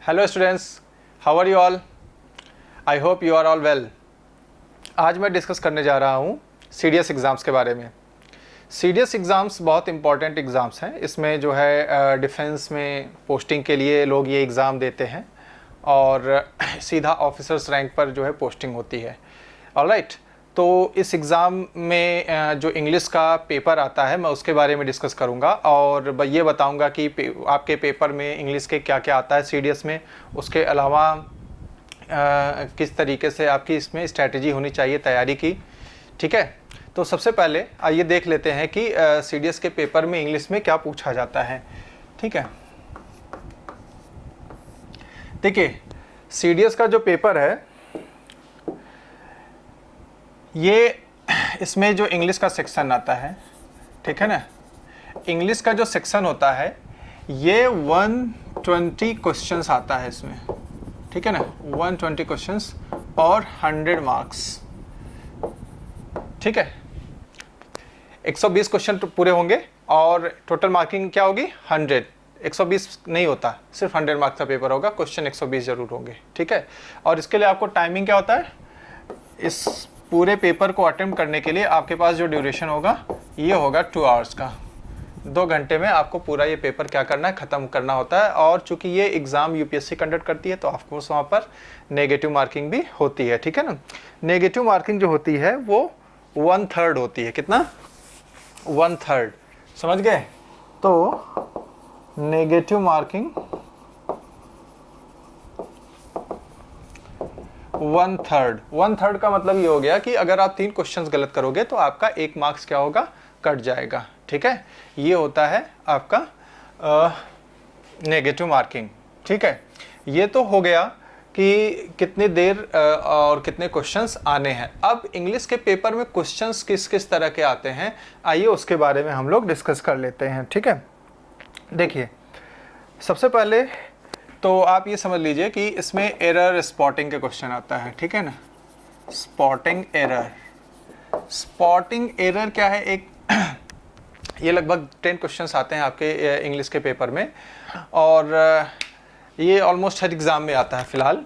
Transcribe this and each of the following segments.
Hello students, how are you all? I hope you are all well. आज मैं discuss करने जा रहा हूँ सीडीएस एग्ज़ाम्स के बारे में। सीडीएस एग्ज़ाम्स बहुत इंपॉर्टेंट एग्ज़ाम्स हैं। इसमें जो है डिफेंस में पोस्टिंग के लिए लोग ये एग्ज़ाम देते हैं और सीधा ऑफिसर्स रैंक पर जो है पोस्टिंग होती है। ऑलराइट, तो इस एग्ज़ाम में जो इंग्लिश का पेपर आता है मैं उसके बारे में डिस्कस करूंगा और ये बताऊंगा कि आपके पेपर में इंग्लिश के क्या क्या आता है सीडीएस में। उसके अलावा किस तरीके से आपकी इसमें स्ट्रैटेजी होनी चाहिए तैयारी की। ठीक है, तो सबसे पहले आइए देख लेते हैं कि सीडीएस के पेपर में इंग्लिश में क्या पूछा जाता है। ठीक है, देखिए सीडीएस का जो पेपर है ये, इसमें जो इंग्लिश का सेक्शन आता है, ठीक है ना, इंग्लिश का जो सेक्शन होता है ये 120 क्वेश्चंस आता है इसमें। ठीक है ना, 120 क्वेश्चंस और 100 मार्क्स। ठीक है, 120 क्वेश्चन पूरे होंगे और टोटल मार्किंग क्या होगी 100। 120 नहीं होता, सिर्फ 100 मार्क्स का पेपर होगा, क्वेश्चन 120 जरूर होंगे। ठीक है, और इसके लिए आपको टाइमिंग क्या होता है, इस पूरे पेपर को अटेम्प्ट करने के लिए आपके पास जो ड्यूरेशन होगा ये होगा 2 आवर्स का। 2 घंटे में आपको पूरा ये पेपर क्या करना है, ख़त्म करना होता है। और चूंकि ये एग्ज़ाम यूपीएससी कंडक्ट करती है तो ऑफकोर्स वहाँ पर नेगेटिव मार्किंग भी होती है। ठीक है ना, नेगेटिव मार्किंग जो होती है वो 1/3 होती है। कितना? 1/3। समझ गए? तो नेगेटिव मार्किंग 1/3 का मतलब ये हो गया कि अगर आप 3 क्वेश्चंस गलत करोगे तो आपका 1 मार्क्स क्या होगा, कट जाएगा। ठीक है, ये होता है आपका नेगेटिव मार्किंग। ठीक है, ये तो हो गया कि कितनी देर और कितने क्वेश्चंस आने हैं। अब इंग्लिश के पेपर में क्वेश्चंस किस किस तरह के आते हैं, आइए उसके बारे में हम लोग डिस्कस कर लेते हैं। ठीक है, देखिए सबसे पहले तो आप ये समझ लीजिए कि इसमें एरर स्पॉटिंग के क्वेश्चन आता है। ठीक है ना, स्पॉटिंग एरर। स्पॉटिंग एरर क्या है, एक ये लगभग 10 क्वेश्चंस आते हैं आपके इंग्लिश के पेपर में और ये ऑलमोस्ट हर एग्ज़ाम में आता है फ़िलहाल।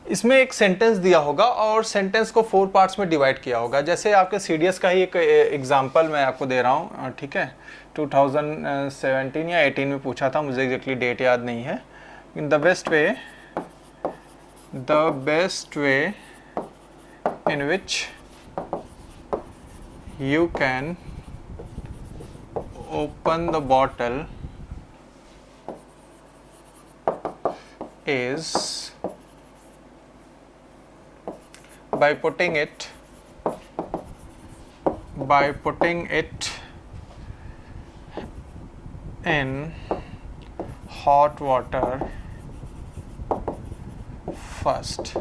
इसमें एक सेंटेंस दिया होगा और सेंटेंस को 4 पार्ट्स में डिवाइड किया होगा। जैसे आपके सीडीएस का ही एक एग्जांपल मैं आपको दे रहा हूँ। ठीक है, 2017 या 18 में पूछा था, मुझे एग्जैक्टली डेट याद नहीं है। the best way in which you can open the bottle is by putting it in hot water first.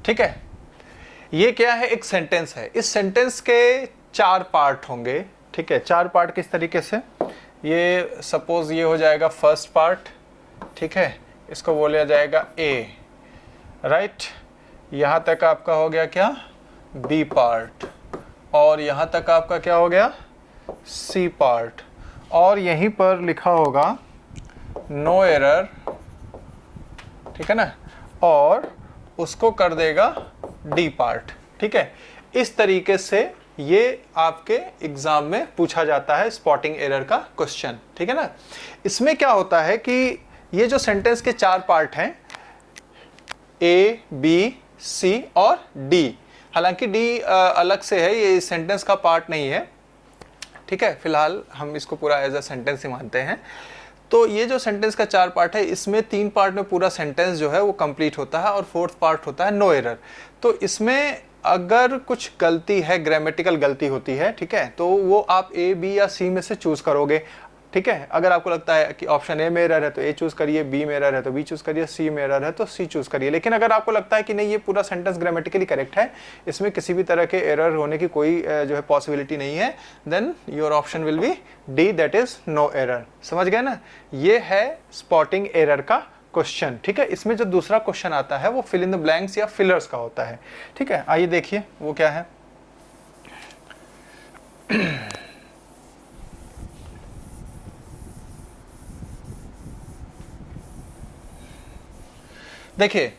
ठीक है, ये क्या है, एक सेंटेंस है। इस सेंटेंस के 4 पार्ट होंगे। ठीक है, 4 पार्ट किस तरीके से, ये सपोज ये हो जाएगा फर्स्ट पार्ट। ठीक है, इसको बोला जाएगा ए, राइट। यहाँ तक आपका हो गया क्या, बी पार्ट, और यहाँ तक आपका क्या हो गया, सी पार्ट, और यहीं पर लिखा होगा नो एरर। ठीक है ना, और उसको कर देगा डी पार्ट। ठीक है, इस तरीके से ये आपके एग्जाम में पूछा जाता है स्पॉटिंग एरर का क्वेश्चन। ठीक है ना, इसमें क्या होता है कि ये जो सेंटेंस के 4 पार्ट हैं, ए, बी, सी और डी, हालांकि डी अलग से है, ये सेंटेंस का पार्ट नहीं है। ठीक है, फिलहाल हम इसको पूरा एज अ सेंटेंस ही मानते हैं। तो ये जो सेंटेंस का 4 पार्ट है, इसमें 3 पार्ट में पूरा सेंटेंस जो है वो कंप्लीट होता है और 4th पार्ट होता है नो एरर। तो इसमें अगर कुछ गलती है, ग्रामेटिकल गलती होती है, ठीक है, तो वो आप ए, बी या सी में से चूज करोगे। ठीक है, अगर आपको लगता है कि ऑप्शन ए में एरर है तो ए चूज करिए, बी में एरर है तो बी चूज करिए, सी में एरर है तो सी चूज करिए। लेकिन अगर आपको लगता है कि नहीं ये पूरा सेंटेंस ग्रामेटिकली करेक्ट है, इसमें किसी भी तरह के एरर होने की कोई जो है पॉसिबिलिटी नहीं है, then your option will be D, that is no error. समझ गए ना, ये है स्पॉटिंग एरर का क्वेश्चन। ठीक है, इसमें जो दूसरा क्वेश्चन आता है वो फिल इन द ब्लैंक्स या फिलर्स का होता है। ठीक है, आइए देखिए वो क्या है। देखिए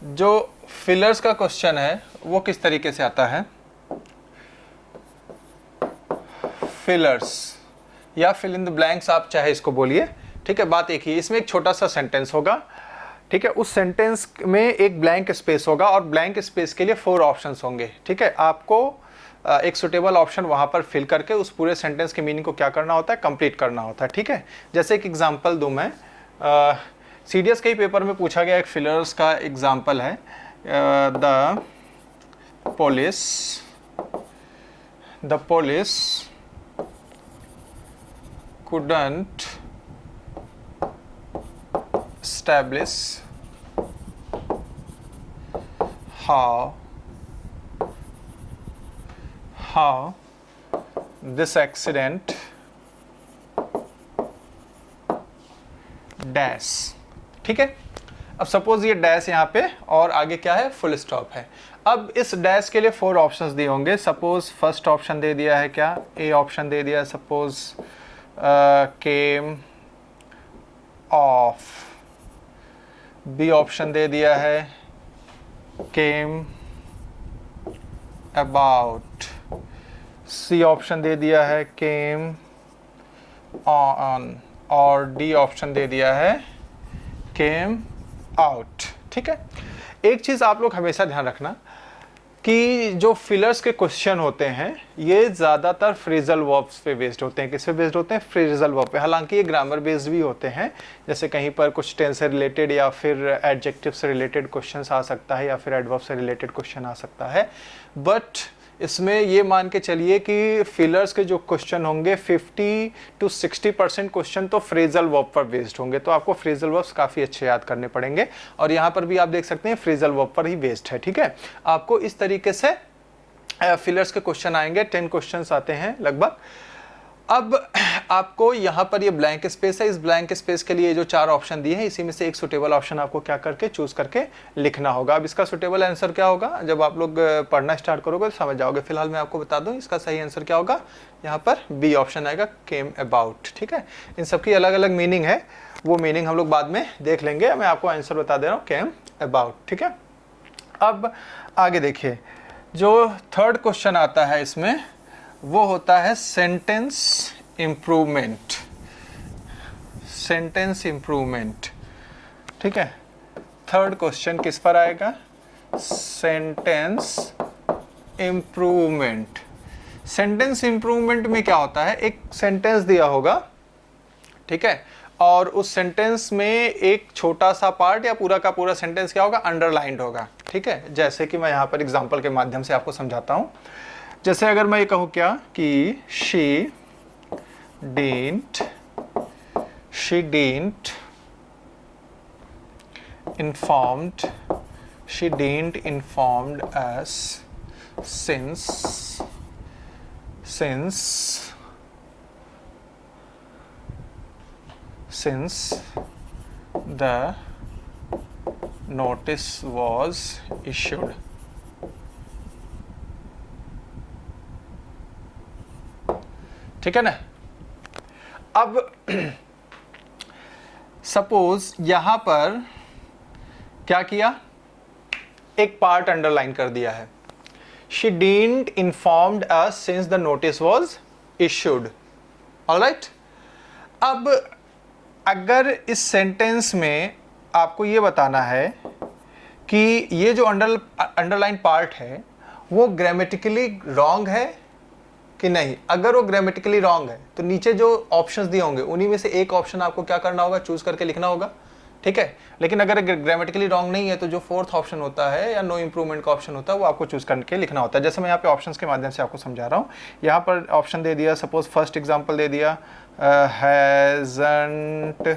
जो फिलर्स का क्वेश्चन है वो किस तरीके से आता है, फिलर्स या फिल इन द ब्लैंक्स आप चाहे इसको बोलिए, ठीक है। बात एक ही, इसमें एक छोटा सा सेंटेंस होगा, ठीक है। उस सेंटेंस में एक ब्लैंक स्पेस होगा और ब्लैंक स्पेस के लिए 4 ऑप्शंस होंगे, ठीक है। आपको एक सुटेबल ऑप्शन वहां पर फिल करके उस पूरे सेंटेंस के मीनिंग को क्या करना होता है, कंप्लीट करना होता है, ठीक है। जैसे एक एग्जांपल दूं मैं, सीडीएस के ही पेपर में पूछा गया एक फिलर्स का एग्जांपल है, the police couldn't establish how this accident dash, ठीक है। अब सपोज ये डैश यहाँ पे और आगे क्या है, फुल स्टॉप है। अब इस डैश के लिए 4 ऑप्शंस दिए होंगे। सपोज फर्स्ट ऑप्शन दे दिया है क्या, ए ऑप्शन दे दिया है, suppose came off, B option दे दिया है केम अबाउट, सी ऑप्शन दे दिया है केम ऑन, और डी ऑप्शन दे दिया है केम आउट, ठीक है। एक चीज आप लोग हमेशा ध्यान रखना कि जो फिलर्स के क्वेश्चन होते हैं ये ज्यादातर फ्रेजल वर्ब्स पे बेस्ड होते हैं। किस पे बेस्ड होते हैं, फ्रेजल वर्ब पे। हालांकि ये ग्रामर बेस्ड भी होते हैं, जैसे कहीं पर कुछ टेंस से रिलेटेड या फिर एडजेक्टिव से रिलेटेड क्वेश्चन आ सकता है या फिर एडवर्ब से रिलेटेड क्वेश्चन आ सकता है। बट इसमें ये मान के चलिए कि फिलर्स के जो क्वेश्चन होंगे 50 to 60% क्वेश्चन तो फ्रेजल वर्ब पर बेस्ड होंगे, तो आपको फ्रेजल वर्ब्स काफ़ी अच्छे याद करने पड़ेंगे। और यहाँ पर भी आप देख सकते हैं फ्रेजल वर्ब पर ही बेस्ड है, ठीक है। आपको इस तरीके से फिलर्स के क्वेश्चन आएंगे, 10 क्वेश्चन आते हैं लगभग। अब आपको यहाँ पर ये ब्लैंक स्पेस है, इस ब्लैंक स्पेस के लिए जो 4 ऑप्शन दिए हैं इसी में से एक सुटेबल ऑप्शन आपको क्या करके चूज करके लिखना होगा। अब इसका सुटेबल आंसर क्या होगा, जब आप लोग पढ़ना स्टार्ट करोगे तो समझ जाओगे। फिलहाल मैं आपको बता दूं इसका सही आंसर क्या होगा, यहाँ पर बी ऑप्शन आएगा, केम अबाउट, ठीक है। इन सबकी अलग अलग मीनिंग है, वो मीनिंग हम लोग बाद में देख लेंगे। मैं आपको आंसर बता दे रहा हूँ, केम अबाउट, ठीक है। अब आगे देखिए, जो थर्ड क्वेश्चन आता है इसमें वो होता है सेंटेंस इंप्रूवमेंट, सेंटेंस इंप्रूवमेंट, ठीक है। थर्ड क्वेश्चन किस पर आएगा, सेंटेंस इंप्रूवमेंट। सेंटेंस इंप्रूवमेंट में क्या होता है, एक सेंटेंस दिया होगा, ठीक है, और उस सेंटेंस में एक छोटा सा पार्ट या पूरा का पूरा सेंटेंस क्या होगा, अंडरलाइंड होगा, ठीक है। जैसे कि मैं यहाँ पर एग्जांपल के माध्यम से आपको समझाता हूँ। जैसे अगर मैं ये कहूँ क्या कि she didn't informed us since the notice was issued, ठीक है ना। अब सपोज यहां पर क्या किया, एक पार्ट अंडरलाइन कर दिया है, she didn't informed us since the notice was issued, alright। अब अगर इस सेंटेंस में आपको ये बताना है कि ये जो अंडरलाइन पार्ट है वो ग्रामेटिकली रॉन्ग है कि नहीं, अगर वो ग्रामेटिकली रॉन्ग है तो नीचे जो ऑप्शंस दिए होंगे उन्हीं में से एक ऑप्शन आपको क्या करना होगा, चूज करके लिखना होगा, ठीक है। लेकिन अगर ग्रामेटिकली रॉन्ग नहीं है तो जो फोर्थ ऑप्शन होता है या नो इंप्रूवमेंट का ऑप्शन होता है वो आपको चूज करके लिखना होता है। जैसे मैं यहाँ पे ऑप्शंस के माध्यम से आपको समझा रहा हूँ। यहाँ पर ऑप्शन दे दिया, सपोज फर्स्ट एग्जाम्पल दे दिया, हैजंट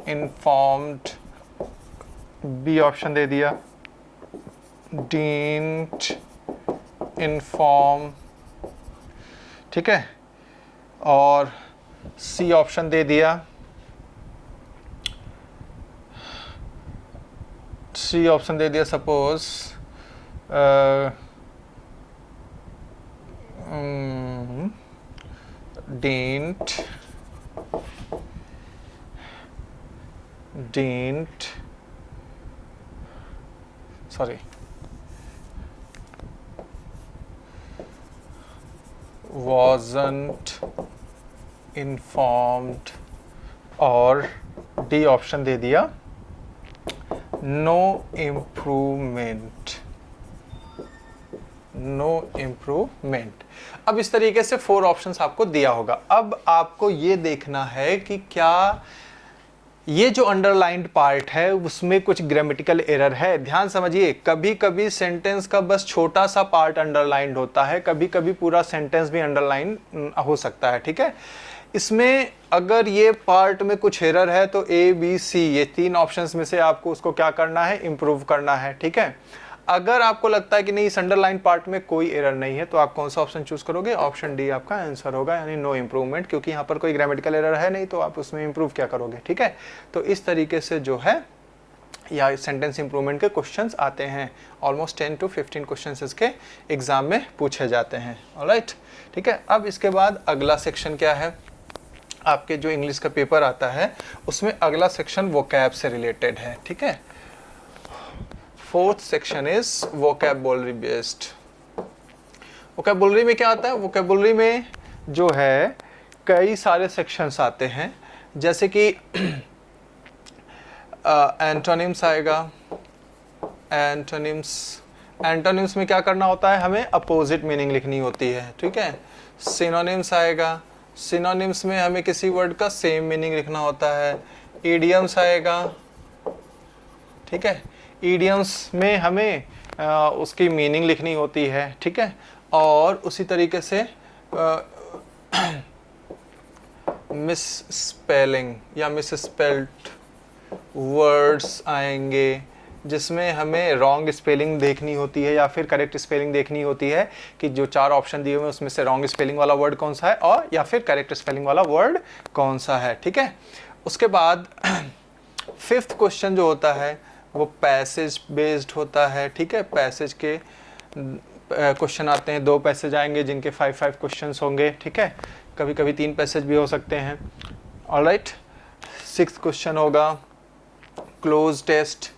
इन्फॉर्म्ड, बी ऑप्शन दे दिया, डिडंट इन्फॉर्म, ठीक है, और सी ऑप्शन दे दिया, suppose didn't sorry, wasn't informed, और डी ऑप्शन दे दिया नो इम्प्रूवमेंट, नो इम्प्रूवमेंट। अब इस तरीके से 4 ऑप्शंस आपको दिया होगा। अब आपको ये देखना है कि क्या ये जो अंडरलाइंड पार्ट है उसमें कुछ ग्रामेटिकल एरर है। ध्यान समझिए, कभी कभी सेंटेंस का बस छोटा सा पार्ट अंडरलाइंड होता है, कभी कभी पूरा सेंटेंस भी अंडरलाइन हो सकता है। ठीक है, इसमें अगर ये पार्ट में कुछ एरर है तो ए बी सी ये 3 ऑप्शंस में से आपको उसको क्या करना है, इंप्रूव करना है। ठीक है, अगर आपको लगता है कि नहीं इस अंडरलाइन पार्ट में कोई एरर नहीं है तो आप कौन सा ऑप्शन चूज करोगे, ऑप्शन डी आपका आंसर होगा, यानी नो इंप्रूवमेंट, क्योंकि यहाँ पर कोई ग्रामेटिकल एरर है नहीं तो आप उसमें इंप्रूव क्या करोगे। ठीक है, तो इस तरीके से जो है या सेंटेंस इंप्रूवमेंट के क्वेश्चंस आते हैं। ऑलमोस्ट 10 to 15 क्वेश्चंस इसके एग्जाम में पूछे जाते हैं। ऑलराइट, ठीक है। अब इसके बाद अगला सेक्शन क्या है, आपके जो इंग्लिश का पेपर आता है उसमें अगला सेक्शन वोकैब से रिलेटेड है। ठीक है, 4th section is vocabulary based. Vocabulary में क्या आता है, वोकैबुलरी में जो है कई सारे सेक्शंस आते हैं, जैसे कि एंटोनिम्स आएगा। एंटोनिम्स में क्या करना होता है, हमें अपोजिट मीनिंग लिखनी होती है। ठीक है, सिनोनिम्स आएगा, सिनोनिम्स में हमें किसी वर्ड का सेम मीनिंग लिखना होता है। इडियम्स आएगा, ठीक है, इडियम्स में हमें उसकी मीनिंग लिखनी होती है। ठीक है, और उसी तरीके से मिस स्पेलिंग या मिस स्पेल्ड वर्ड्स आएंगे, जिसमें हमें रॉन्ग स्पेलिंग देखनी होती है या फिर करेक्ट स्पेलिंग देखनी होती है कि जो 4 ऑप्शन दिए हुए हैं उसमें से रॉन्ग स्पेलिंग वाला वर्ड कौन सा है और या फिर करेक्ट स्पेलिंग वाला वर्ड कौन सा है। ठीक है, उसके बाद 5th क्वेश्चन जो होता है वो पैसेज बेस्ड होता है। ठीक है, पैसेज के क्वेश्चन आते हैं, 2 पैसेज आएंगे जिनके 5 क्वेश्चंस होंगे। ठीक है, कभी कभी 3 पैसेज भी हो सकते हैं। ऑलराइट, 6th क्वेश्चन होगा क्लोज टेस्ट।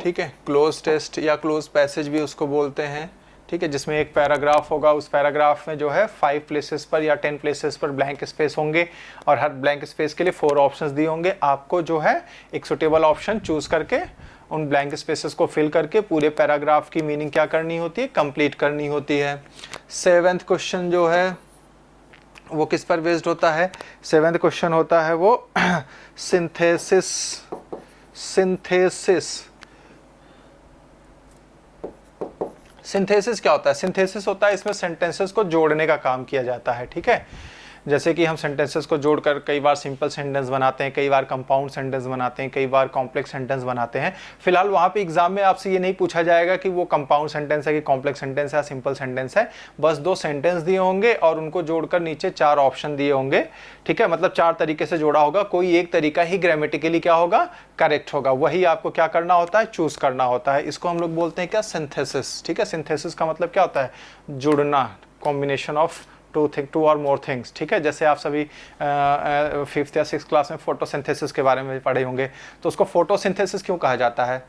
ठीक है, क्लोज टेस्ट या क्लोज पैसेज भी उसको बोलते हैं। ठीक है, जिसमें एक पैराग्राफ होगा, उस पैराग्राफ में जो है 5 प्लेसेस पर या 10 प्लेसेस पर ब्लैंक स्पेस होंगे और हर ब्लैंक स्पेस के लिए 4 ऑप्शंस दिए होंगे। आपको जो है एक सुटेबल ऑप्शन चूज करके उन ब्लैंक स्पेसेस को फिल करके पूरे पैराग्राफ की मीनिंग क्या करनी होती है, कंप्लीट करनी होती है। 7th क्वेश्चन जो है वो किस पर बेस्ड होता है, 7th क्वेश्चन होता है वो सिंथेसिस। सिंथेसिस क्या होता है, सिंथेसिस होता है इसमें सेंटेंसेस को जोड़ने का काम किया जाता है। ठीक है, जैसे कि हम सेंटेंसेस को जोड़कर कई बार सिंपल सेंटेंस बनाते हैं, कई बार कंपाउंड सेंटेंस बनाते हैं, कई बार कॉम्प्लेक्स सेंटेंस बनाते हैं। फिलहाल वहाँ पे एग्जाम में आपसे ये नहीं पूछा जाएगा कि वो कंपाउंड सेंटेंस है कि कॉम्प्लेक्स सेंटेंस है या सिंपल सेंटेंस है, बस 2 सेंटेंस दिए होंगे और उनको जोड़कर नीचे 4 ऑप्शन दिए होंगे। ठीक है, मतलब 4 तरीके से जोड़ा होगा, कोई एक तरीका ही ग्रामेटिकली क्या होगा, करेक्ट होगा, वही आपको क्या करना होता है, चूज करना होता है। इसको हम लोग बोलते हैं क्या, सिंथेसिस। ठीक है, सिंथेसिस का मतलब क्या होता है, जुड़ना, कॉम्बिनेशन ऑफ 2 और मोर थिंग्स। ठीक है, जैसे आप सभी 5th या 6th क्लास में फोटोसिंथेसिस के बारे में पढ़े होंगे, तो उसको फोटोसिंथेसिस क्यों कहा जाता है,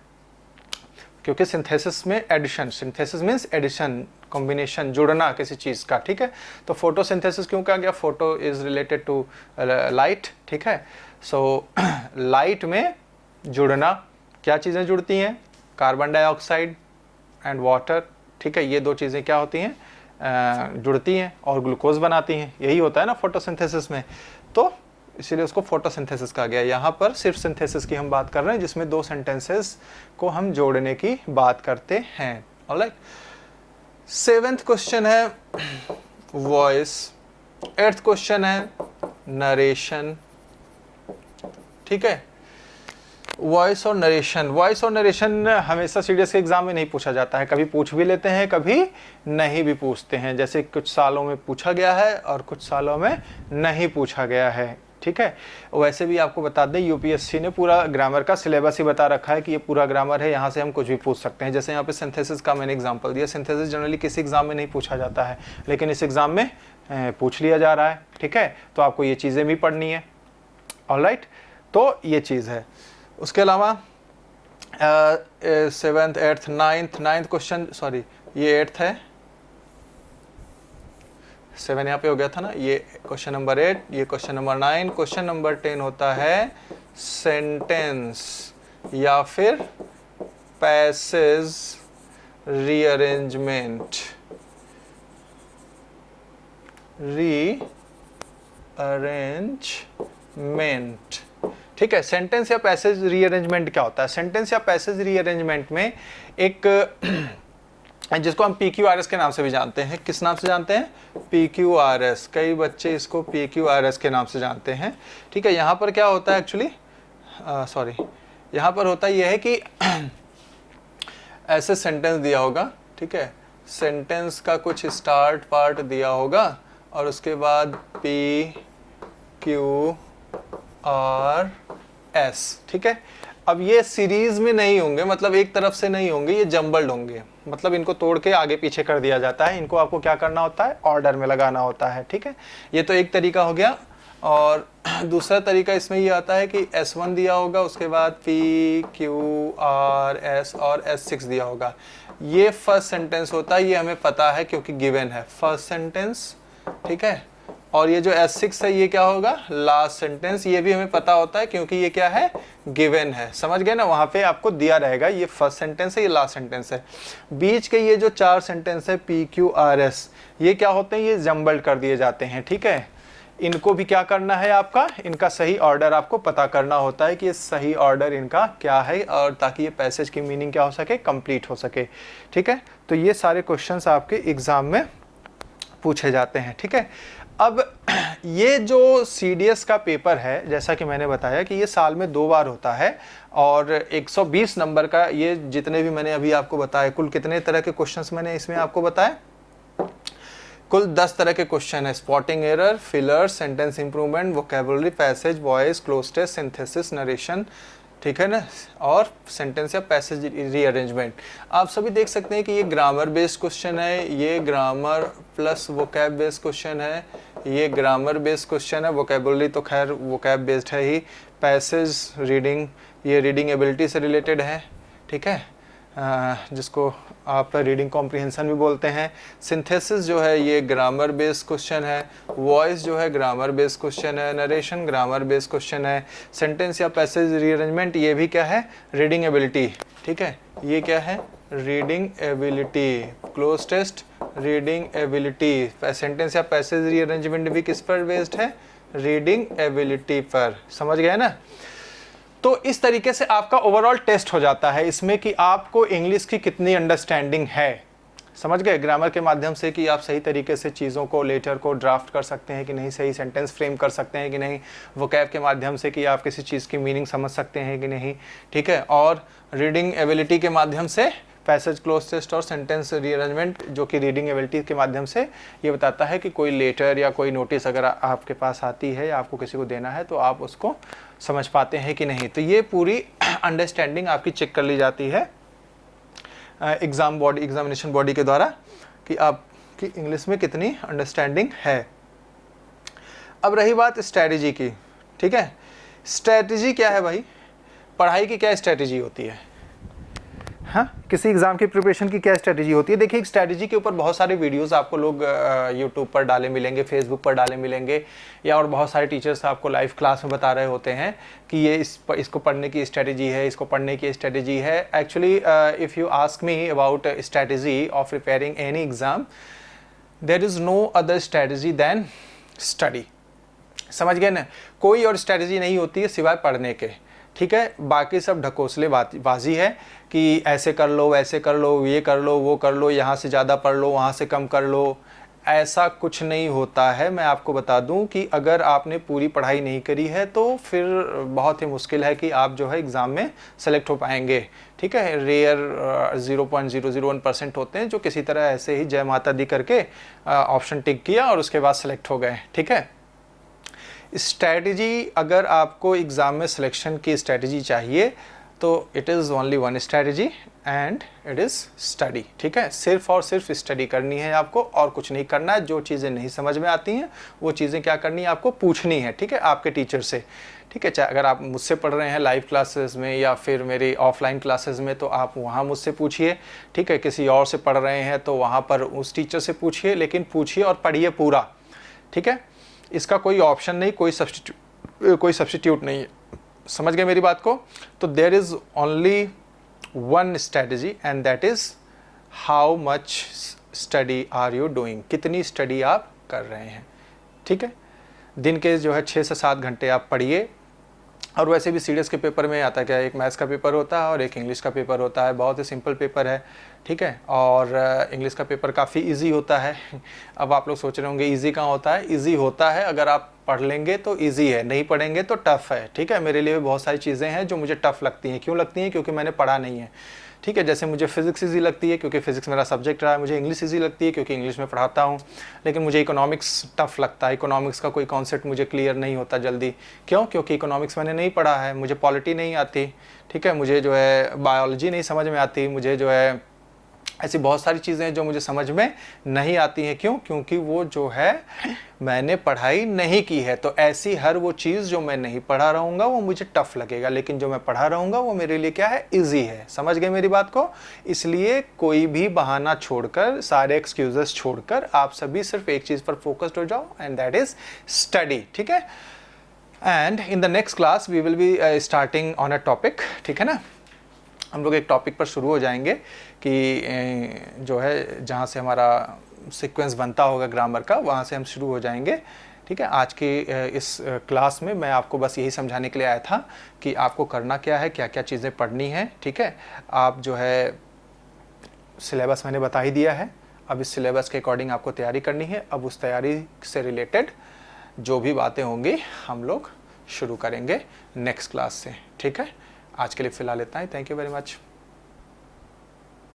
क्योंकि सिंथेसिस में addition, synthesis means addition, combination, जुड़ना किसी चीज़ का। ठीक है, तो फोटोसिंथेसिस क्यों कहा गया, photo is related to light. ठीक है, सो लाइट में जुड़ना, क्या चीज़ें जुड़ती हैं, कार्बन डाइऑक्साइड एंड वाटर। ठीक है, ये 2 चीज़ें क्या होती हैं, जुड़ती हैं और ग्लूकोज बनाती हैं, यही होता है ना फोटोसिंथेसिस में, तो इसीलिए उसको फोटोसिंथेसिस कहा गया। यहाँ पर सिर्फ सिंथेसिस की हम बात कर रहे हैं, जिसमें 2 सेंटेंसेस को हम जोड़ने की बात करते हैं। ऑलराइट, 7th क्वेश्चन है वॉइस, 8th क्वेश्चन है नरेशन। ठीक है, वॉइस और नरेशन, वॉइस और नरेशन हमेशा सीडीएस के एग्जाम में नहीं पूछा जाता है, कभी पूछ भी लेते हैं, कभी नहीं भी पूछते हैं। जैसे कुछ सालों में पूछा गया है और कुछ सालों में नहीं पूछा गया है। ठीक है, वैसे भी आपको बता दें यूपीएससी ने पूरा ग्रामर का सिलेबस ही बता रखा है कि ये पूरा ग्रामर है, यहाँ से हम कुछ भी पूछ सकते हैं। जैसे यहाँ पे सिंथेसिस का मैंने एग्जांपल दिया, सिंथेसिस जनरली किसी एग्जाम में नहीं पूछा जाता है, लेकिन इस एग्जाम में पूछ लिया जा रहा है। ठीक है, तो आपको ये चीज़ें भी पढ़नी है। ऑलराइट, तो ये चीज़ है। उसके अलावा 7th 8th 9th question, sorry ये 8th है, 7 यहाँ पे हो गया था ना, ये क्वेश्चन नंबर 8, ये क्वेश्चन नंबर 9, क्वेश्चन नंबर 10 होता है सेंटेंस या फिर पैसेज रीअरेंजमेंट। ठीक है, सेंटेंस या पैसेज रीअरेंजमेंट क्या होता है? सेंटेंस या पैसेज रीअरेंजमेंट में एक जिसको हम PQRS के नाम से भी जानते हैं। किस नाम से जानते हैं? PQRS। कई बच्चे इसको PQRS के नाम से जानते हैं। ठीक है, यहाँ पर क्या होता है एक्चुअली, सॉरी, यहाँ पर होता यह है कि ऐसे सेंटेंस दिया होगा, ठीक है, सेंटेंस का कुछ स्टार्ट पार्ट दिया होगा और उसके बाद PQRS। ठीक है, अब ये सीरीज में नहीं होंगे, मतलब एक तरफ से नहीं होंगे, ये जम्बल्ड होंगे, मतलब इनको तोड़ के आगे पीछे कर दिया जाता है। इनको आपको क्या करना होता है? ऑर्डर में लगाना होता है। ठीक है, ये तो एक तरीका हो गया। और दूसरा तरीका इसमें ये आता है कि S1 दिया होगा, उसके बाद PQRS और S6 दिया होगा। ये फर्स्ट सेंटेंस होता है, ये हमें पता है क्योंकि गिवन है फर्स्ट सेंटेंस। ठीक है, और ये जो S6 है ये क्या होगा? Last sentence. ये भी हमें पता होता है क्योंकि ये क्या है? गिवन है। समझ गए ना, वहां पे आपको दिया रहेगा ये फर्स्ट सेंटेंस है, ये लास्ट सेंटेंस है। बीच के ये जो 4 सेंटेंस है PQRS, ये क्या होते हैं? ये जम्बल्ड कर दिए जाते हैं। ठीक है, इनको भी क्या करना है आपका? इनका सही ऑर्डर आपको पता करना होता है कि ये सही ऑर्डर इनका क्या है, और ताकि ये पैसेज की मीनिंग क्या हो सके? कंप्लीट हो सके। ठीक है, तो ये सारे क्वेश्चंस आपके एग्जाम में पूछे जाते हैं। ठीक है, अब ये जो CDS का पेपर है, जैसा कि मैंने बताया कि ये साल में 2 बार होता है और 120 नंबर का, ये जितने भी मैंने अभी आपको बताया, कुल कितने तरह के क्वेश्चंस मैंने इसमें आपको बताया? कुल 10 तरह के क्वेश्चन है। Spotting error, filler, sentence improvement, vocabulary, passage, voice, cloze test, synthesis, narration, ठीक है ना, और सेंटेंस या पैसेज रीअरेंजमेंट। आप सभी देख सकते हैं कि ये ग्रामर बेस्ड क्वेश्चन है, ये grammar plus vocab based question है, ये ग्रामर बेस्ड क्वेश्चन है, वोकैबुलरी तो खैर वोकैब बेस्ड है ही, पैसेज रीडिंग, ये रीडिंग एबिलिटी से रिलेटेड है। ठीक है, जिसको आप रीडिंग कॉम्प्रिहेंशन भी बोलते हैं। सिंथेसिस जो है ये ग्रामर बेस्ड क्वेश्चन है, वॉइस जो है ग्रामर बेस्ड क्वेश्चन है, नरेशन ग्रामर बेस्ड क्वेश्चन है, सेंटेंस या पैसेज रीअरेंजमेंट ये भी क्या है? Reading ability. ठीक है, ये क्या है? Reading ability. Cloze test reading ability. Sentence या पैसेज रीअरेंजमेंट भी किस पर बेस्ड है? रीडिंग एबिलिटी पर। समझ गए ना? तो इस तरीके से आपका ओवरऑल टेस्ट हो जाता है इसमें कि आपको इंग्लिश की कितनी अंडरस्टैंडिंग है। समझ गए? ग्रामर के माध्यम से कि आप सही तरीके से चीज़ों को, लेटर को ड्राफ्ट कर सकते हैं कि नहीं, सही सेंटेंस फ्रेम कर सकते हैं कि नहीं, वोकैब के माध्यम से कि आप किसी चीज़ की मीनिंग समझ सकते हैं कि नहीं। ठीक है, और रीडिंग एबिलिटी के माध्यम से पैसेज, क्लोज टेस्ट और सेंटेंस रीअरेंजमेंट, जो कि रीडिंग एबिलिटी के माध्यम से ये बताता है कि कोई लेटर या कोई नोटिस अगर आपके पास आती है या आपको किसी को देना है तो आप उसको समझ पाते हैं कि नहीं। तो ये पूरी अंडरस्टैंडिंग आपकी चेक कर ली जाती है एग्जामिनेशन बॉडी के द्वारा कि आपकी इंग्लिश में कितनी अंडरस्टैंडिंग है। अब रही बात स्ट्रैटेजी की। ठीक है, स्ट्रैटेजी क्या है भाई? पढ़ाई की क्या स्ट्रैटेजी होती है? हाँ, किसी एग्जाम की प्रिपरेशन की क्या स्ट्रैटेजी होती है? देखिए, एक स्ट्रैटेजी के ऊपर बहुत सारे वीडियोस आपको लोग यूट्यूब पर डाले मिलेंगे, फेसबुक पर डाले मिलेंगे, या और बहुत सारे टीचर्स आपको लाइव क्लास में बता रहे होते हैं कि ये इसको पढ़ने की स्ट्रैटेजी है, इसको पढ़ने की स्ट्रैटेजी है। Actually if you ask me about strategy of preparing any exam, there is no other strategy than study. समझ गए ना? कोई और स्ट्रैटेजी नहीं होती है सिवाय पढ़ने के। ठीक है, बाकी सब ढकोसले बाजी है कि ऐसे कर लो, वैसे कर लो, ये कर लो, वो कर लो, यहाँ से ज़्यादा पढ़ लो, वहाँ से कम कर लो। ऐसा कुछ नहीं होता है। मैं आपको बता दूं कि अगर आपने पूरी पढ़ाई नहीं करी है तो फिर बहुत ही मुश्किल है कि आप जो है एग्ज़ाम में सेलेक्ट हो पाएंगे। ठीक है, रेयर 0.001% होते हैं जो किसी तरह ऐसे ही जय माता दी करके ऑप्शन टिक किया और उसके बाद सेलेक्ट हो गए। ठीक है, स्ट्रैटेजी, अगर आपको एग्ज़ाम में सिलेक्शन की स्ट्रैटेजी चाहिए तो it is only one strategy and it is study. ठीक है, सिर्फ और सिर्फ स्टडी करनी है आपको, और कुछ नहीं करना है। जो चीज़ें नहीं समझ में आती हैं वो चीज़ें क्या करनी है, आपको पूछनी है। ठीक है, आपके टीचर से। ठीक है, चाहे अगर आप मुझसे पढ़ रहे हैं लाइव क्लासेस में या फिर मेरी ऑफलाइन क्लासेस में, तो आप वहाँ मुझसे पूछिए। ठीक है, किसी और से पढ़ रहे हैं तो वहाँ पर उस टीचर से पूछिए, लेकिन पूछिए और पढ़िए पूरा। ठीक है, इसका कोई ऑप्शन नहीं, कोई सब्स्टिट्यूट नहीं है। समझ गए मेरी बात को? तो there is only one strategy and that is how much study are you doing, कितनी स्टडी आप कर रहे हैं। ठीक है, दिन के जो है 6 से 7 घंटे आप पढ़िए। और वैसे भी सीडीएस के पेपर में आता है क्या, एक मैथ्स का पेपर होता है और एक इंग्लिश का पेपर होता है। बहुत ही सिंपल पेपर है। ठीक है, और इंग्लिश का पेपर काफ़ी इजी होता है। अब आप लोग सोच रहे होंगे इजी कहाँ होता है? इजी होता है, अगर आप पढ़ लेंगे तो इजी है, नहीं पढ़ेंगे तो टफ़ है। ठीक है, मेरे लिए भी बहुत सारी चीज़ें हैं जो मुझे टफ़ लगती हैं। क्यों लगती हैं? क्योंकि मैंने पढ़ा नहीं है। ठीक है, जैसे मुझे फिजिक्स इजी लगती है क्योंकि फिजिक्स मेरा सब्जेक्ट रहा है, मुझे इंग्लिश इजी लगती है क्योंकि इंग्लिश में पढ़ाता हूँ, लेकिन मुझे इकोनॉमिक्स टफ लगता है। इकोनॉमिक्स का कोई कॉन्सेप्ट मुझे क्लियर नहीं होता जल्दी। क्यों? क्योंकि इकोनॉमिक्स मैंने नहीं पढ़ा है, मुझे पॉलिटी नहीं आती। ठीक है, मुझे जो है बायोलॉजी नहीं समझ में आती, मुझे जो है ऐसी बहुत सारी चीज़ें हैं जो मुझे समझ में नहीं आती हैं। क्यों? क्योंकि वो जो है मैंने पढ़ाई नहीं की है। तो ऐसी हर वो चीज़ जो मैं नहीं पढ़ा रहूँगा वो मुझे टफ लगेगा, लेकिन जो मैं पढ़ा रहूँगा वो मेरे लिए क्या है, इजी है। समझ गए मेरी बात को? इसलिए कोई भी बहाना छोड़कर, सारे एक्सक्यूजेस छोड़कर आप सभी सिर्फ एक चीज़ पर फोकस्ड हो जाओ एंड दैट इज़ स्टडी। ठीक है, and in the next class we will be starting on a topic. ठीक है ना, हम लोग एक टॉपिक पर शुरू हो जाएंगे कि जो है जहाँ से हमारा सीक्वेंस बनता होगा ग्रामर का, वहाँ से हम शुरू हो जाएंगे। ठीक है, आज की इस क्लास में मैं आपको बस यही समझाने के लिए आया था कि आपको करना क्या है, क्या क्या चीज़ें पढ़नी है। ठीक है, आप जो है सिलेबस मैंने बता ही दिया है। अब इस सिलेबस के अकॉर्डिंग आपको तैयारी करनी है। अब उस तैयारी से रिलेटेड जो भी बातें होंगी हम लोग शुरू करेंगे नेक्स्ट क्लास से। ठीक है, आज के लिए फ़िलहाल इतना ही। Thank you very much.